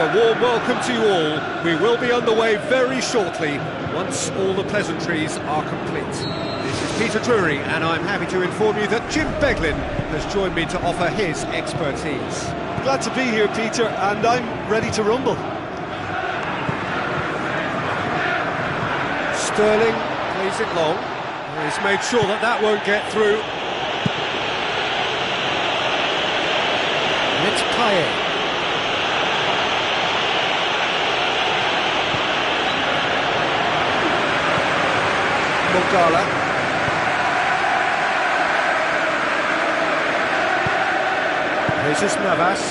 a warm welcome to you all. We will be underway very shortly, once all the pleasantries are complete. This is Peter Drury, and I'm happy to inform you that Jim Beglin has joined me to offer his expertise. Glad to be here, Peter, and I'm ready to rumble. Sterling plays it long. He's made sure that that won't get through. And it's Payet. Mogala. Jesus Navas.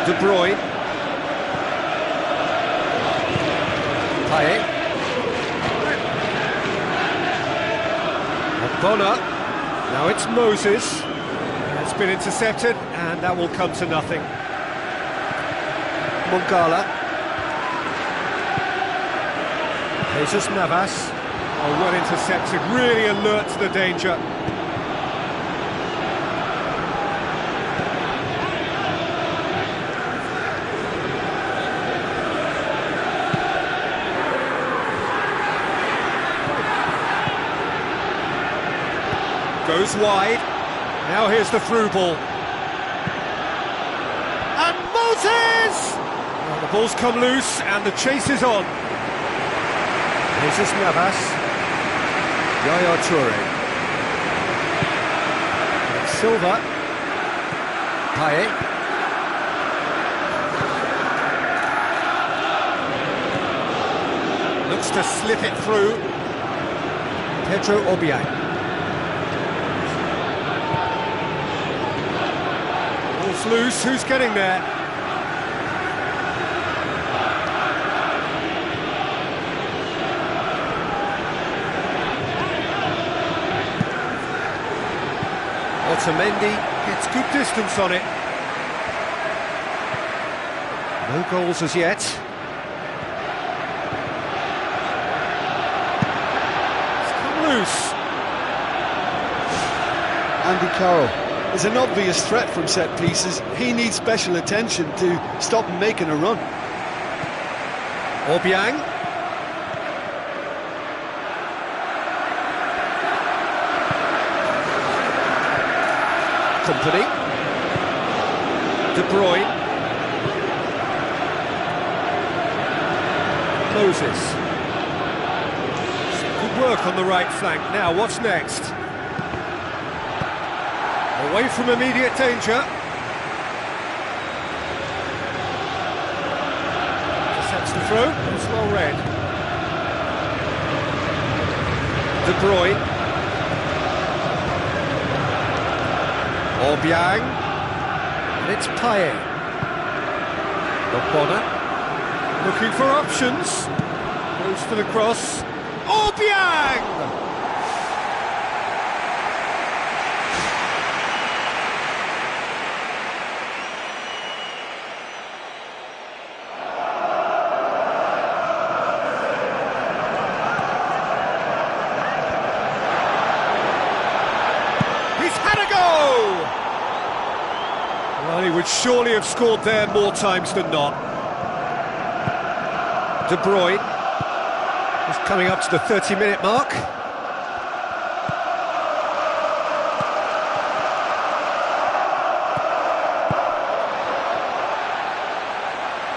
De Bruyne. Payet. Bonner. Now it's Moses. It's been intercepted, and that will come to nothing. Mogala. Jesus Navas. Oh, well intercepted, really alert to the danger. Goes wide. Now here's the through ball. And Moses! Well, the ball's come loose and the chase is on. Jesus Navas. Yaya Toure. Silva. Payet. Looks to slip it through. Pedro Obiang. Ball's loose, who's getting there? Otamendi gets good distance on it. No goals as yet. It's come loose. Andy Carroll is an obvious threat from set pieces. He needs special attention to stop him making a run. Obiang. Company. De Bruyne. Moses. Some good work on the right flank. Now, what's next? Away from immediate danger. Sets the throw. It's well read. De Bruyne. Obiang, and it's Payet. Bonner, looking for options, goes for the cross. Obiang! He's had a go! Well, he would surely have scored there more times than not. De Bruyne is coming up to the 30-minute mark.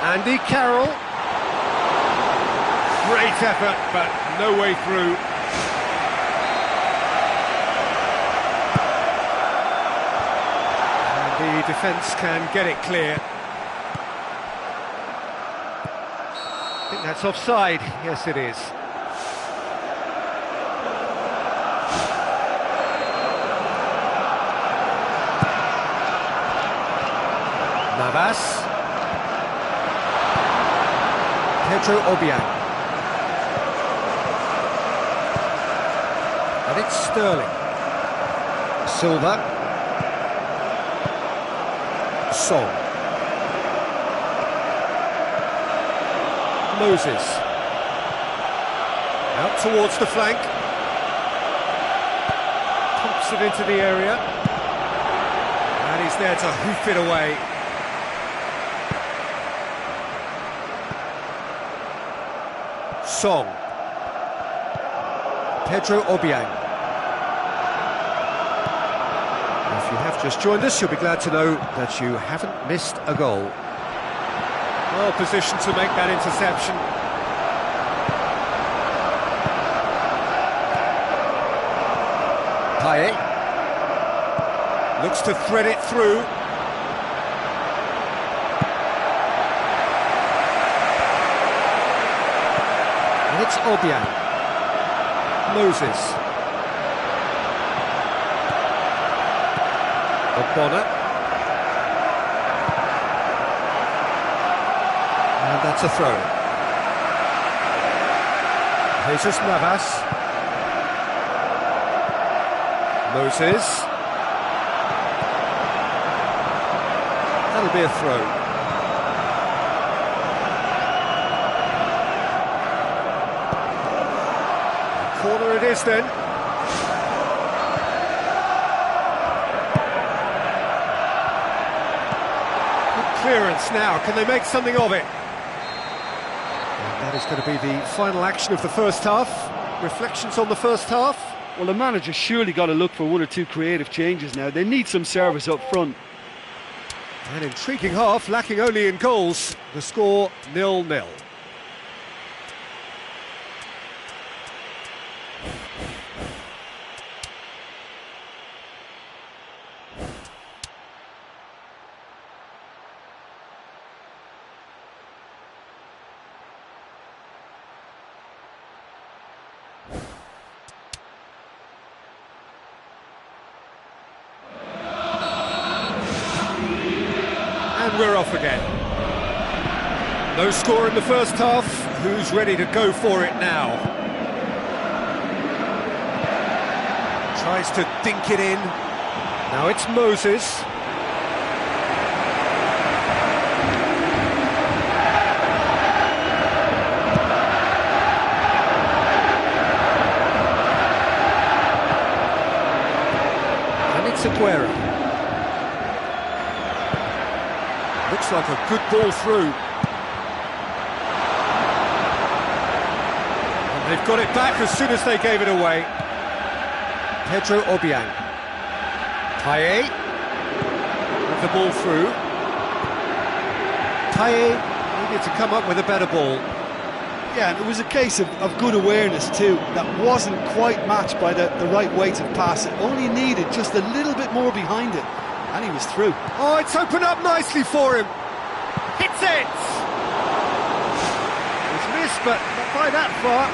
Andy Carroll. Great effort, but no way through. The defence can get it clear. I think that's offside. Yes, it is. Navas. Pedro Obiang. And it's Sterling. Silva. Song. Moses. Out towards the flank. Pumps it into the area. And he's there to hoof it away. Song. Pedro Obiang. If you have just joined us, you'll be glad to know that you haven't missed a goal. Well positioned to make that interception. Payet looks to thread it through. And it's Obiang. Moses. Bonner. And that's a throw. Jesus Navas. Moses. That'll be a throw. Corner it is then. Clearance now, can they make something of it? And that is going to be the final action of the first half. Reflections on the first half? Well, the manager surely got to look for one or two creative changes now. They need some service up front. An intriguing half, lacking only in goals. The score 0-0. And we're off again. No score in the first half. Who's ready to go for it now? Tries to dink it in. Now it's Moses. And it's Aguero. Looks like a good ball through. And they've got it back as soon as they gave it away. Pedro Obiang. Payet. With the ball through. Payet needed to come up with a better ball. Yeah, and it was a case of good awareness too. That wasn't quite matched by the right weight of pass. It only needed just a little bit more behind it. And he was through. Oh, it's opened up nicely for him. Hits it! It's missed, but not by that far.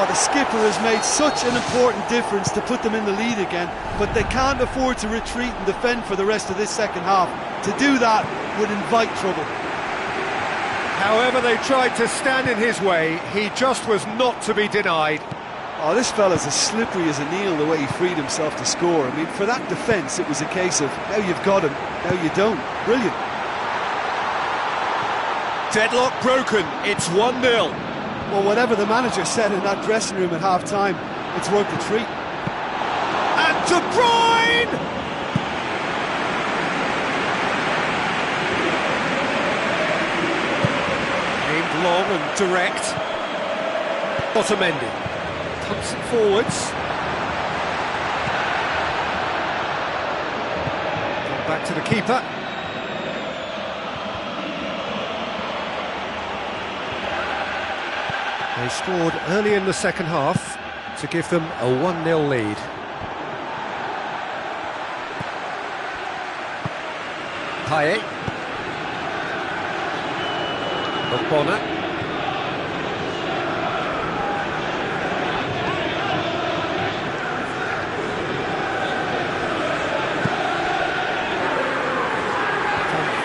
The skipper has made such an important difference to put them in the lead again, but they can't afford to retreat and defend for the rest of this second half. To do that would invite trouble. However they tried to stand in his way, he just was not to be denied. Oh, this fella's as slippery as an eel the way he freed himself to score. I mean, for that defence, it was a case of, now you've got him, now you don't. Brilliant. Deadlock broken, it's 1-0. Well, whatever the manager said in that dressing room at half-time, it's worth the treat. And De Bruyne! Aimed long and direct. Otamendi punts it forwards. Back to the keeper. They scored early in the second half to give them a 1-0 lead. Payet. Bonner.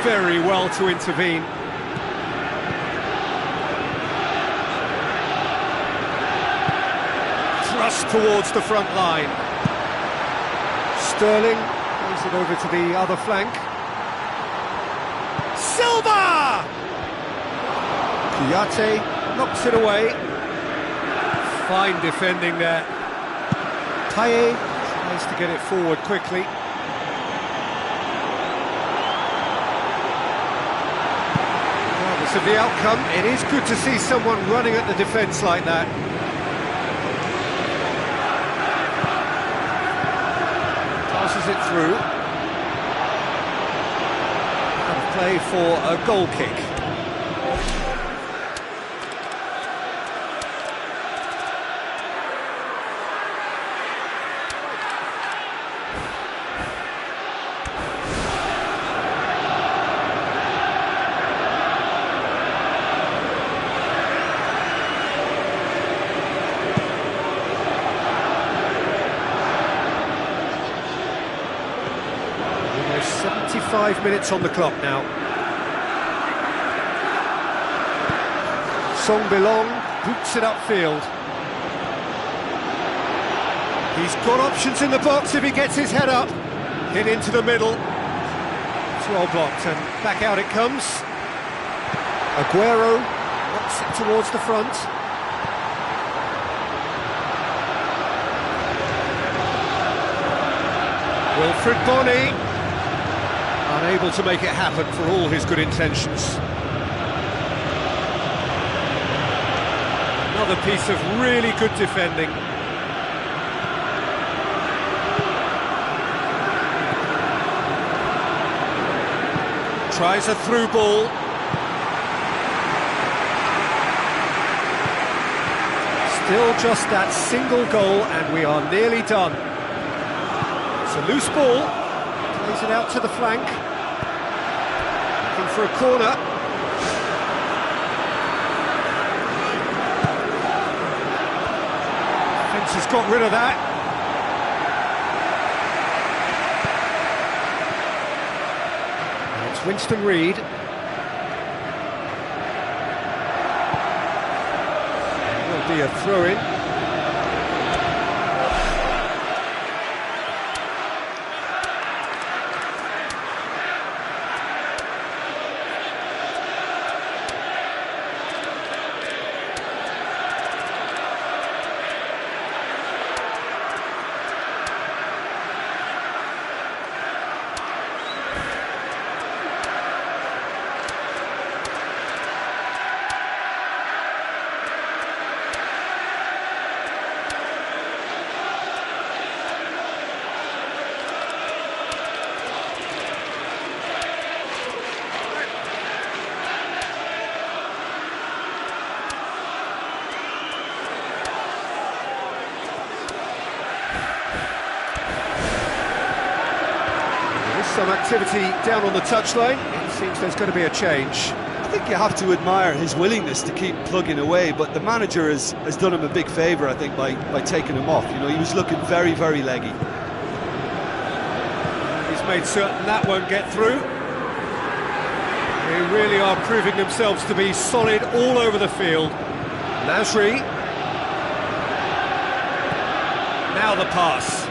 very well to intervene. Thrust towards the front line. Sterling plays it over to the other flank. Silva! Kouyaté knocks it away. Fine defending there. Taye tries to get it forward quickly. Regardless of the outcome, it is good to see someone running at the defence like that. Passes it through. And play for a goal kick. Almost 75 minutes on the clock now. Song-Bilong boots it upfield. He's got options in the box if he gets his head up. Hit into the middle. It's well blocked and back out it comes. Aguero knocks it towards the front. Wilfred Bony unable to make it happen for all his good intentions. Another piece of really good defending. Tries a through ball. Still just that single goal and we are nearly done. It's a loose ball. Plays it out to the flank. Looking for a corner. Defence has got rid of that. And it's Winston Reid. Will be a throw-in. Some activity down on the touchline. It seems there's going to be a change. I think you have to admire his willingness to keep plugging away, but the manager has done him a big favour, I think, by taking him off. You know, he was looking very, very leggy. He's made certain that won't get through. They really are proving themselves to be solid all over the field. Nasri. Now the pass.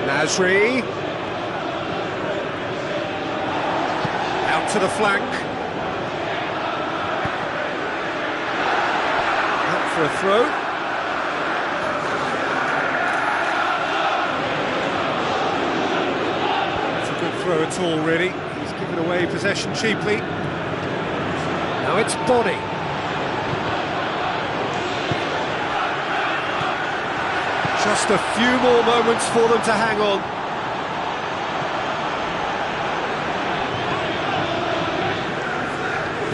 Nasri. Out to the flank. Out for a throw. It's a good throw at all, really. He's given away possession cheaply. Now it's Bony. Just a few more moments for them to hang on.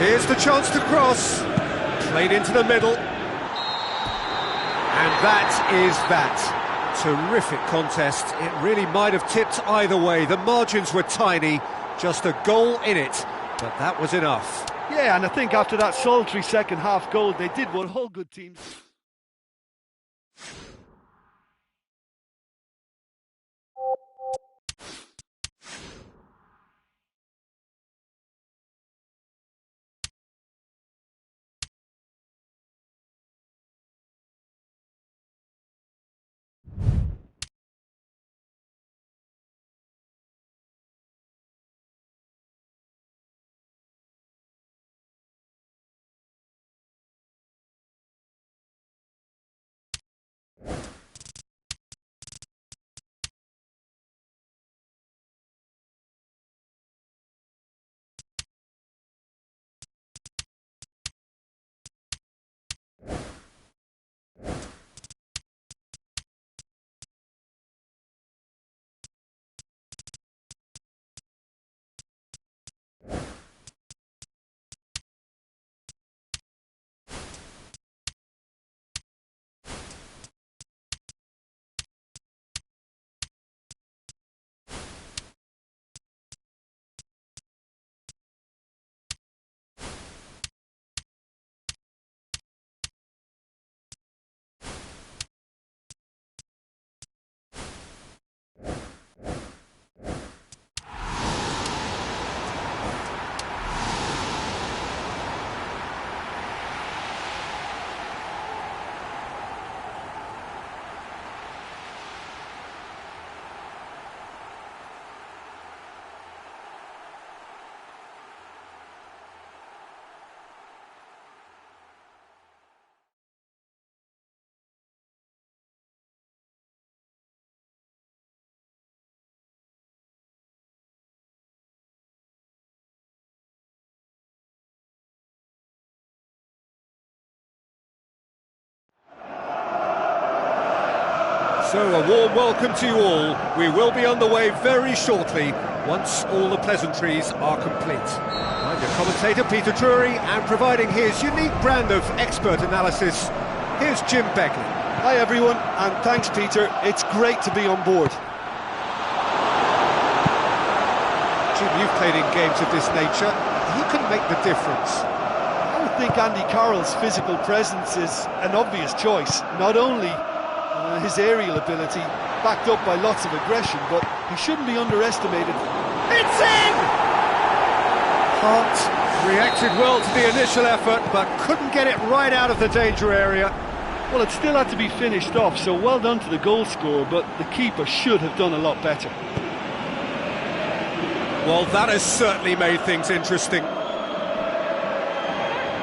Here's the chance to cross. Played into the middle. And that is that. Terrific contest. It really might have tipped either way. The margins were tiny. Just a goal in it. But that was enough. Yeah, and I think after that sultry second half goal, they did what all good teams... So a warm welcome to you all. We will be on the way very shortly, once all the pleasantries are complete. I'm your commentator, Peter Drury, and providing his unique brand of expert analysis, here's Jim Begley. Hi everyone, and thanks Peter. It's great to be on board. Jim, you've played in games of this nature. Who can make the difference? I would think Andy Carroll's physical presence is an obvious choice. Not only his aerial ability, backed up by lots of aggression, but he shouldn't be underestimated. It's in! Hart reacted well to the initial effort, but couldn't get it right out of the danger area. Well, it still had to be finished off, so well done to the goal scorer, but the keeper should have done a lot better. Well, that has certainly made things interesting.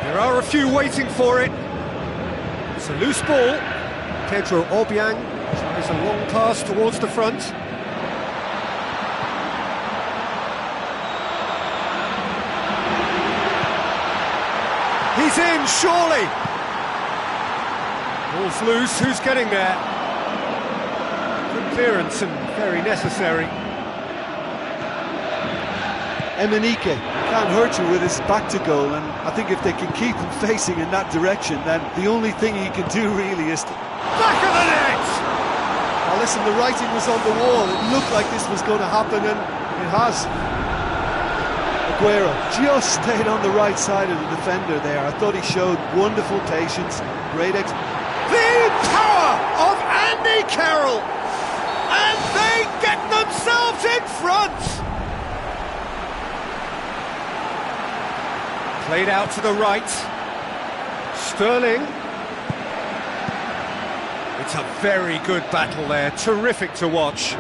There are a few waiting for it. It's a loose ball. Pedro Obiang tries a long pass towards the front. He's in, surely! Ball's loose, who's getting there? Good clearance and very necessary. Emenike can't hurt you with his back to goal, and I think if they can keep him facing in that direction, then the only thing he can do really is to... Back of the net! Now listen, the writing was on the wall. It looked like this was going to happen, and it has. Aguero just stayed on the right side of the defender there. I thought he showed wonderful patience, great The power of Andy Carroll! And they get themselves in front! Played out to the right. Sterling. It's a very good battle there, terrific to watch.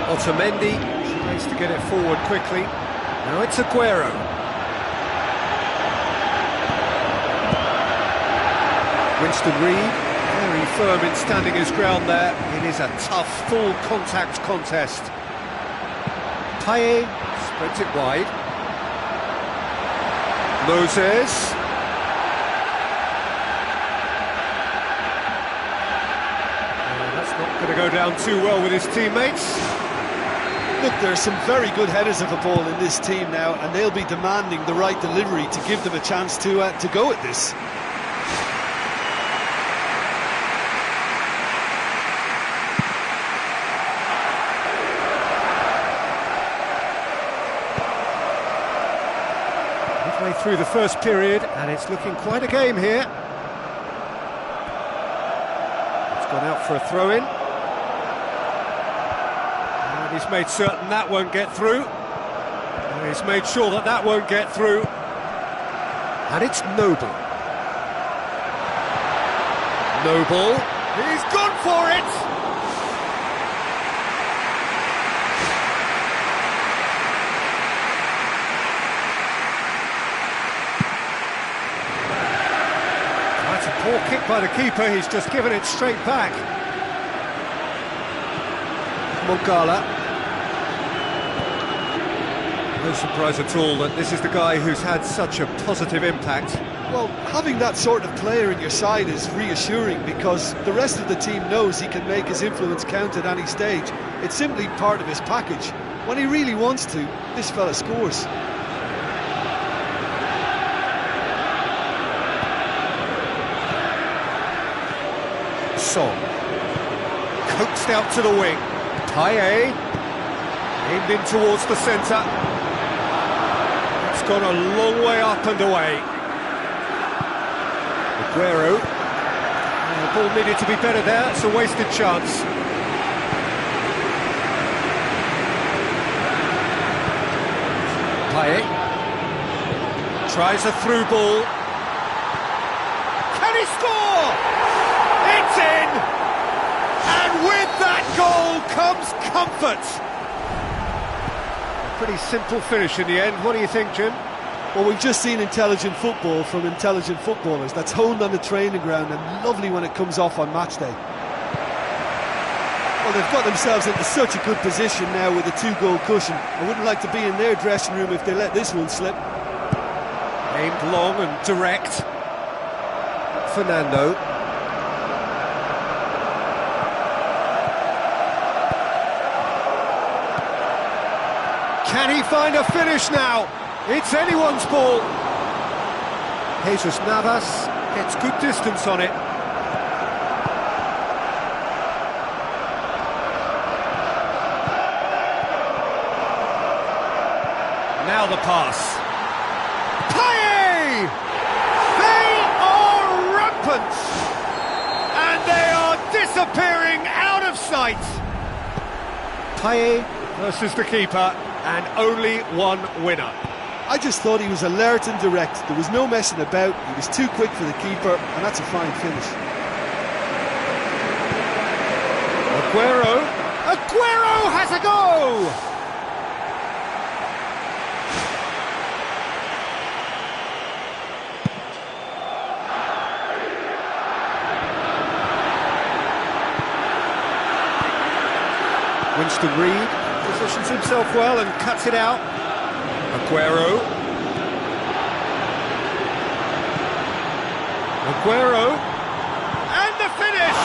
Otamendi tries to get it forward quickly. Now it's Aguero. Winston Reid, very firm in standing his ground there. It is a tough, full contact contest. Payet spreads it wide. Moses. That's not going to go down too well with his teammates. Look, there are some very good headers of a ball in this team now, and they'll be demanding the right delivery to give them a chance to go at this. Midway through the first period, and it's looking quite a game here. It's gone out for a throw-in. And he's made certain that won't get through. And he's made sure that that won't get through. And it's Noble. Noble, he's gone for it! That's a poor kick by the keeper, he's just given it straight back. Mongala. No surprise at all that this is the guy who's had such a positive impact. Well, having that sort of player in your side is reassuring because the rest of the team knows he can make his influence count at any stage. It's simply part of his package. When he really wants to, this fella scores. Song. Coaxed out to the wing. Payet. Aimed in towards the centre. It's gone a long way up and away. Aguero. The ball needed to be better there, it's a wasted chance. Payet. Tries a through ball. Can he score? It's in! And with that goal comes comfort. A pretty simple finish in the end. What do you think, Jim? Well, we've just seen intelligent football from intelligent footballers. That's honed on the training ground and lovely when it comes off on match day. Well, they've got themselves into such a good position now with a 2-goal cushion. I wouldn't like to be in their dressing room if they let this one slip. Aimed long and direct. Fernando. find a finish now. It's anyone's ball. Jesus Navas gets good distance on it. Now the pass. Payet! They are rampant! And they are disappearing out of sight. Payet versus the keeper, and only one winner. I just thought he was alert and direct. There was no messing about. He was too quick for the keeper, and that's a fine finish. Aguero has a go! Winston Reid positions himself well and cuts it out. Aguero, and the finish!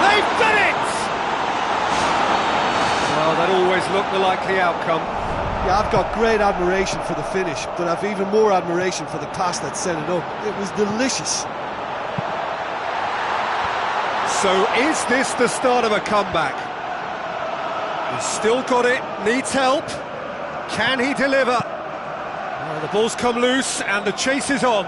They've done it! Well, that always looked the likely outcome. Yeah, I've got great admiration for the finish, but I've even more admiration for the pass that set it up. It was delicious. So is this the start of a comeback? He's still got it, needs help. Can he deliver? Well, the ball's come loose and the chase is on.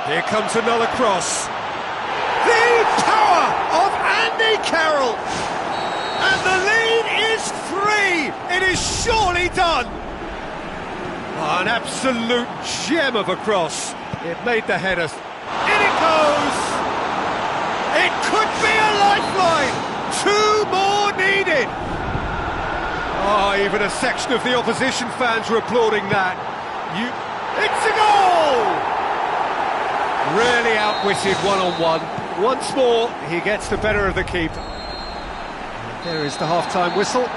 Here comes another cross. The power of Andy Carroll! And the lead is 3! It is surely done! Oh, an absolute gem of a cross. It made the header. In it goes! It could be a lifeline! 2 more needed! Oh, even a section of the opposition fans were applauding that. It's a goal! Really outwitted one-on-one. Once more, he gets the better of the keeper. And there is the half-time whistle.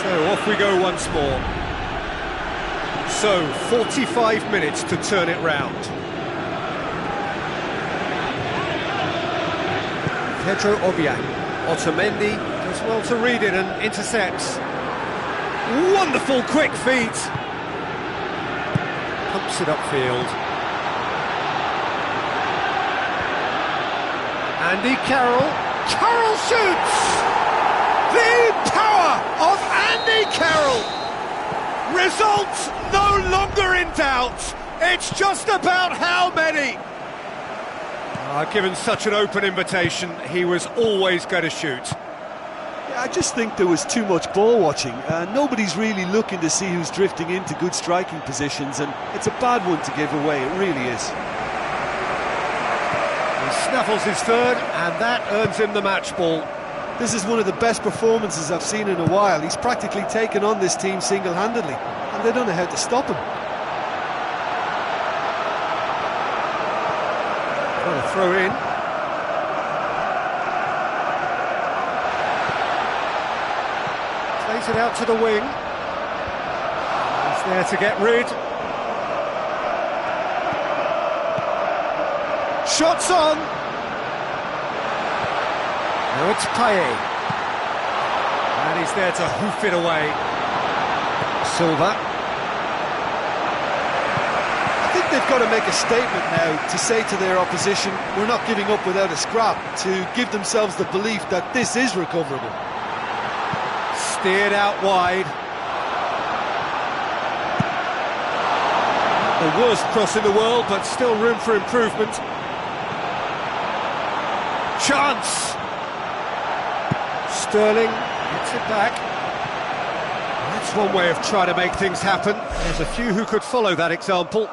So off we go once more. So 45 minutes to turn it round. Pedro Obiang. Otamendi does well to read it and intercepts. Wonderful quick feet. Pumps it upfield. Andy Carroll. Carroll shoots! The power of Andy Carroll! Results no longer in doubt. It's just about how many. Given such an open invitation, he was always going to shoot. Yeah, I just think there was too much ball watching. Nobody's really looking to see who's drifting into good striking positions, and it's a bad one to give away, it really is. He snaffles his third, and that earns him the match ball. This is one of the best performances I've seen in a while. He's practically taken on this team single-handedly, and they don't know how to stop him. Well, a throw in. Plays it out to the wing. He's there to get rid. Shots on! Now it's Payet. And he's there to hoof it away. Silva. I think they've got to make a statement now to say to their opposition, we're not giving up without a scrap, to give themselves the belief that this is recoverable. Steered out wide. The worst cross in the world, but still room for improvement. Chance! Sterling gets it back. That's one way of trying to make things happen. There's a few who could follow that example.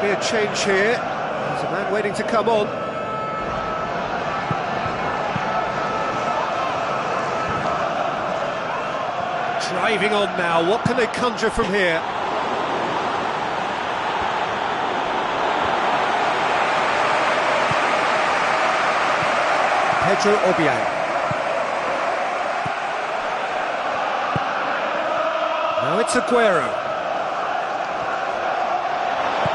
Be a change here. There's a man waiting to come on. Driving on now. What can they conjure from here? Pedro Obiang. Now it's Aguero.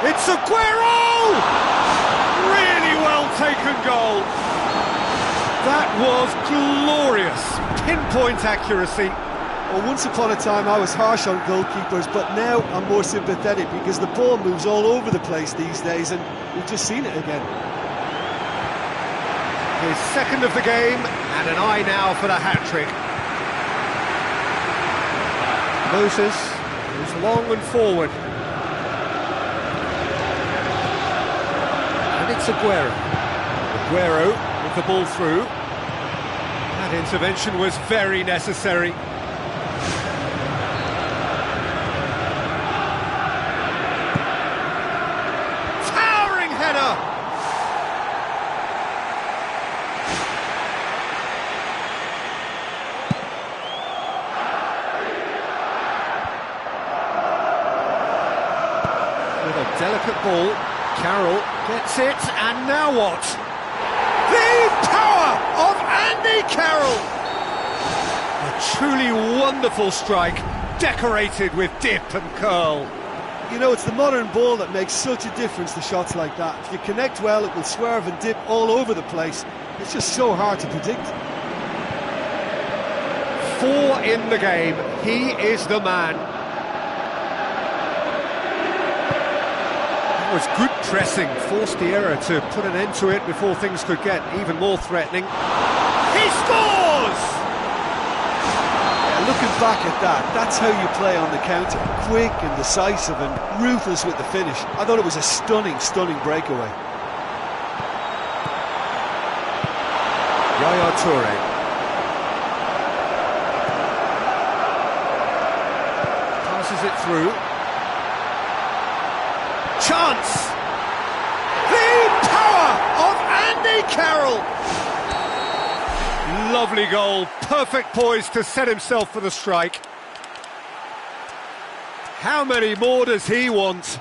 It's Aguero! Really well taken goal. That was glorious. Pinpoint accuracy. Well, once upon a time I was harsh on goalkeepers, but now I'm more sympathetic because the ball moves all over the place these days, and we've just seen it again. His second of the game, and an eye now for the hat-trick. Moses moves long and forward. It's Aguero. Aguero with the ball through. That intervention was very necessary. Towering header! With a delicate ball, Carroll gets it, and now what? The power of Andy Carroll! A truly wonderful strike, decorated with dip and curl. You know, it's the modern ball that makes such a difference to shots like that. If you connect well, it will swerve and dip all over the place. It's just so hard to predict. 4 in the game. He is the man. It was good pressing, forced the error to put an end to it before things could get even more threatening. He scores! Yeah, looking back at that, that's how you play on the counter. Quick and decisive and ruthless with the finish. I thought it was a stunning, stunning breakaway. Yaya Toure. Passes it through. Chance! The power of Andy Carroll! Lovely goal, perfect poise to set himself for the strike. How many more does he want?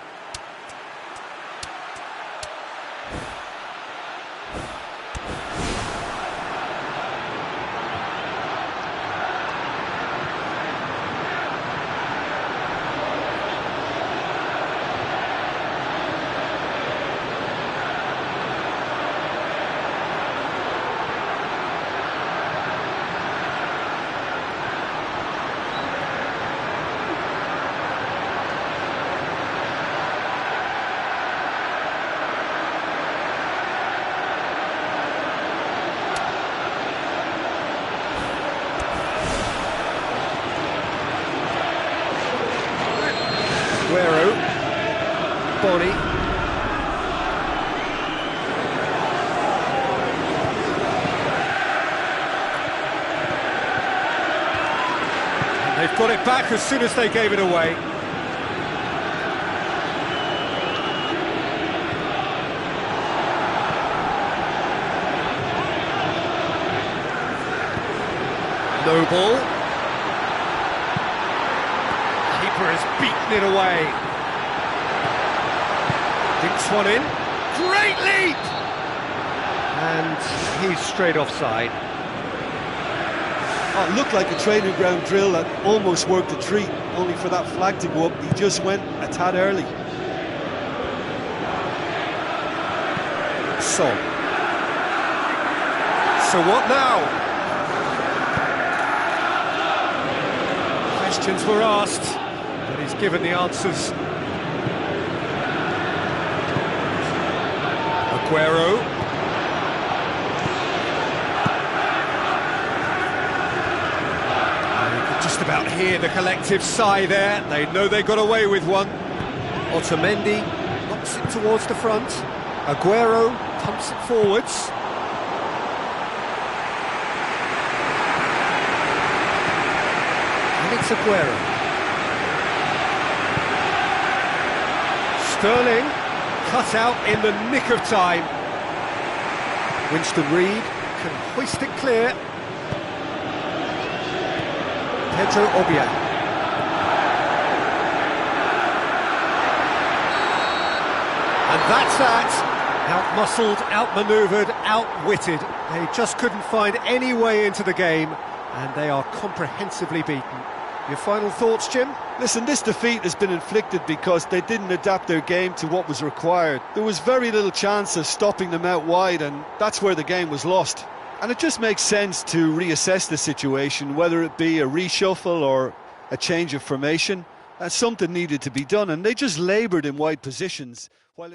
Aguero, Body. They've got it back as soon as they gave it away. Noble. Keeper has beaten it away. Dinks one in. Great leap! And he's straight offside. Oh, it looked like a training ground drill that almost worked a treat, only for that flag to go up. He just went a tad early. So what now? Questions were asked, but he's given the answers. Aguero. You could just about hear the collective sigh there. They know they got away with one. Otamendi knocks it towards the front. Aguero pumps it forwards. And it's Aguero. Sterling cut out in the nick of time. Winston Reid can hoist it clear. Pedro Obiang. And that's that. Out-muscled, out-manoeuvred, outwitted. They just couldn't find any way into the game, and they are comprehensively beaten. Your final thoughts, Jim? Listen, this defeat has been inflicted because they didn't adapt their game to what was required. There was very little chance of stopping them out wide, and that's where the game was lost. And it just makes sense to reassess the situation, whether it be a reshuffle or a change of formation. Something needed to be done, and they just laboured in wide positions. While